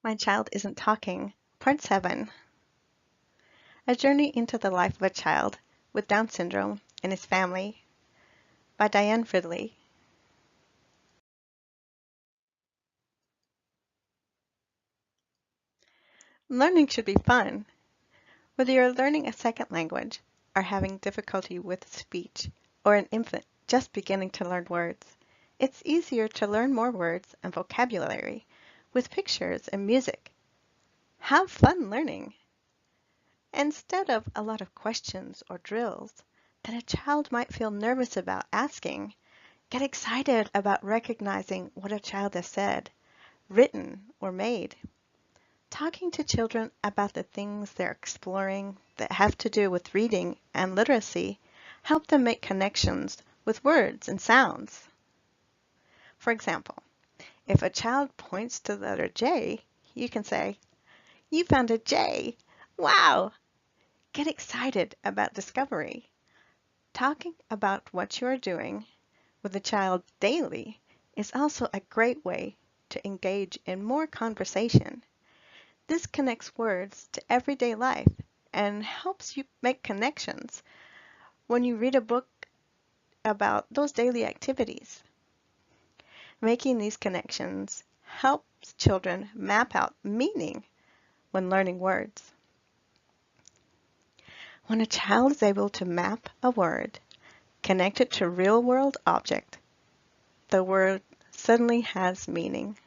My Child Isn't Talking, Part 7. A Journey into the Life of a Child with Down Syndrome and His Family by Diane Fridley. Learning should be fun. Whether you're learning a second language or having difficulty with speech, or an infant just beginning to learn words, it's easier to learn more words and vocabulary with pictures and music. Have fun learning. Instead of a lot of questions or drills that a child might feel nervous about asking, get excited about recognizing what a child has said, written, or made. Talking to children about the things they're exploring that have to do with reading and literacy help them make connections with words and sounds. For example, if a child points to the letter J, you can say, "You found a J! Wow!" Get excited about discovery. Talking about what you are doing with a child daily is also a great way to engage in more conversation. This connects words to everyday life and helps you make connections when you read a book about those daily activities. Making these connections helps children map out meaning when learning words. When a child is able to map a word, connect it to a real-world object, the word suddenly has meaning.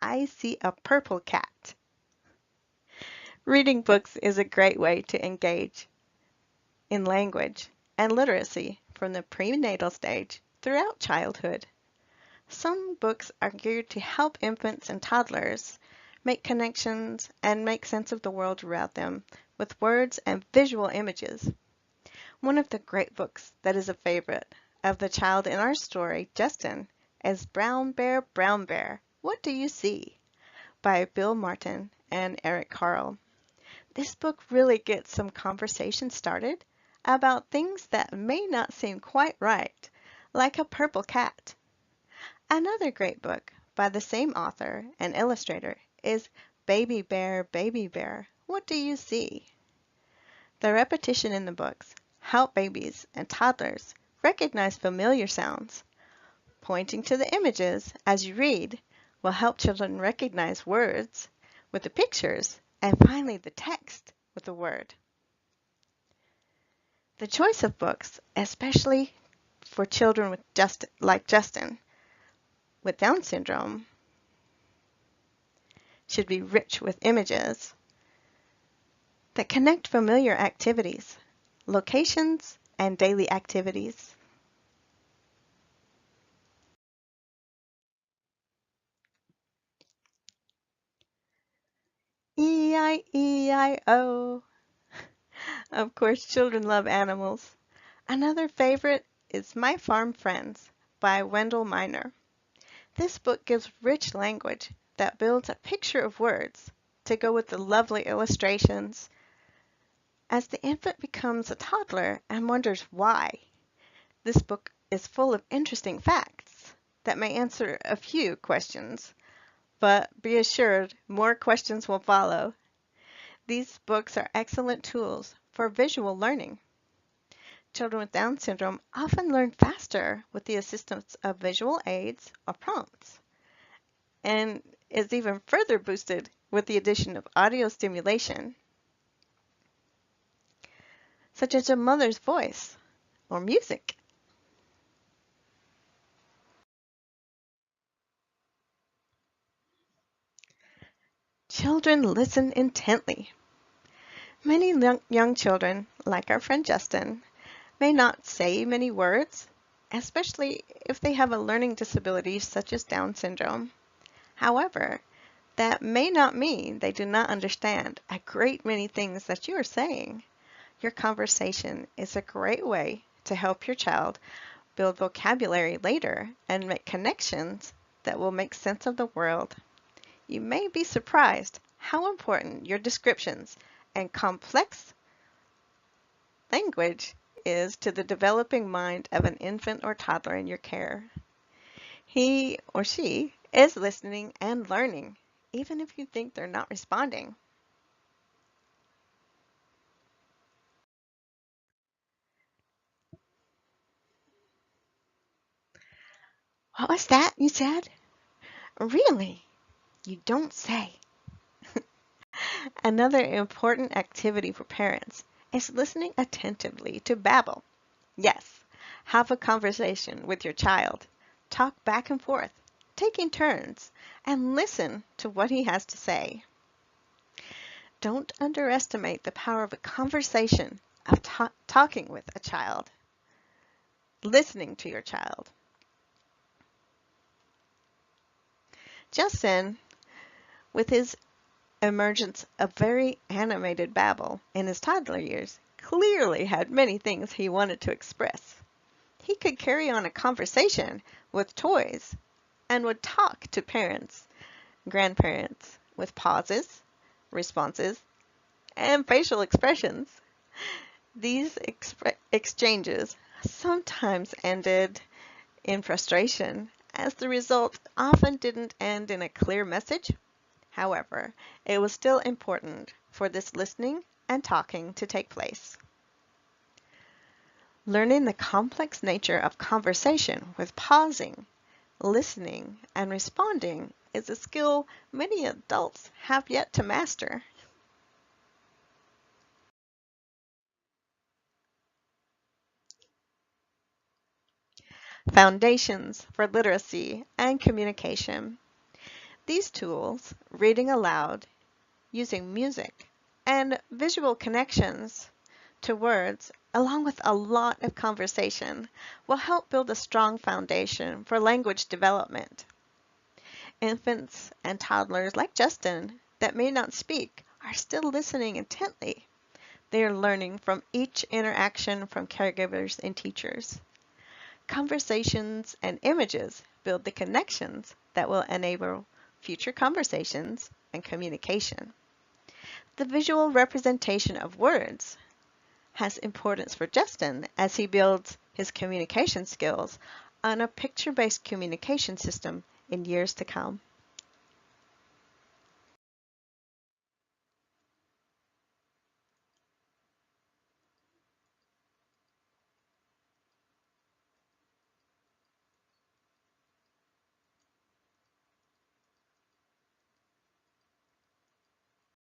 I see a purple cat. Reading books is a great way to engage in language and literacy from the prenatal stage throughout childhood. Some books are geared to help infants and toddlers make connections and make sense of the world around them with words and visual images. One of the great books that is a favorite of the child in our story, Justin, is Brown Bear, Brown Bear, What Do You See? By Bill Martin and Eric Carle. This book really gets some conversation started about things that may not seem quite right, like a purple cat. Another great book by the same author and illustrator is Baby Bear, What Do You See? The repetition in the books help babies and toddlers recognize familiar sounds. Pointing to the images as you read will help children recognize words with the pictures and finally the text with the word. The choice of books, especially for children with like Justin with Down syndrome, should be rich with images that connect familiar activities, locations, and daily activities. E-I-E-I-O. Of course, children love animals. Another favorite is My Farm Friends by Wendell Miner. This book gives rich language that builds a picture of words to go with the lovely illustrations. As the infant becomes a toddler and wonders why, this book is full of interesting facts that may answer a few questions, but be assured more questions will follow. These books are excellent tools for visual learning. Children with Down syndrome often learn faster with the assistance of visual aids or prompts, and is even further boosted with the addition of audio stimulation, such as a mother's voice or music. Children listen intently. Many young children, like our friend Justin, may not say many words, especially if they have a learning disability such as Down syndrome. However, that may not mean they do not understand a great many things that you are saying. Your conversation is a great way to help your child build vocabulary later and make connections that will make sense of the world. You may be surprised how important your descriptions and complex language is to the developing mind of an infant or toddler in your care. He or she is listening and learning, even if you think they're not responding. What was that you said? Really? You don't say. Another important activity for parents is listening attentively to babble. Yes, have a conversation with your child. Talk back and forth, taking turns, and listen to what he has to say. Don't underestimate the power of a conversation, of talking with a child, listening to your child. Justin, with his emergence of very animated babble in his toddler years, clearly had many things he wanted to express. He could carry on a conversation with toys and would talk to parents, grandparents, with pauses, responses, and facial expressions. These exchanges sometimes ended in frustration, as the result often didn't end in a clear message. However, it was still important for this listening and talking to take place. Learning the complex nature of conversation with pausing, listening, and responding is a skill many adults have yet to master. Foundations for literacy and communication. These tools, reading aloud, using music, and visual connections to words, along with a lot of conversation, will help build a strong foundation for language development. Infants and toddlers like Justin that may not speak are still listening intently. They are learning from each interaction from caregivers and teachers. Conversations and images build the connections that will enable future conversations and communication. The visual representation of words has importance for Justin as he builds his communication skills on a picture-based communication system in years to come.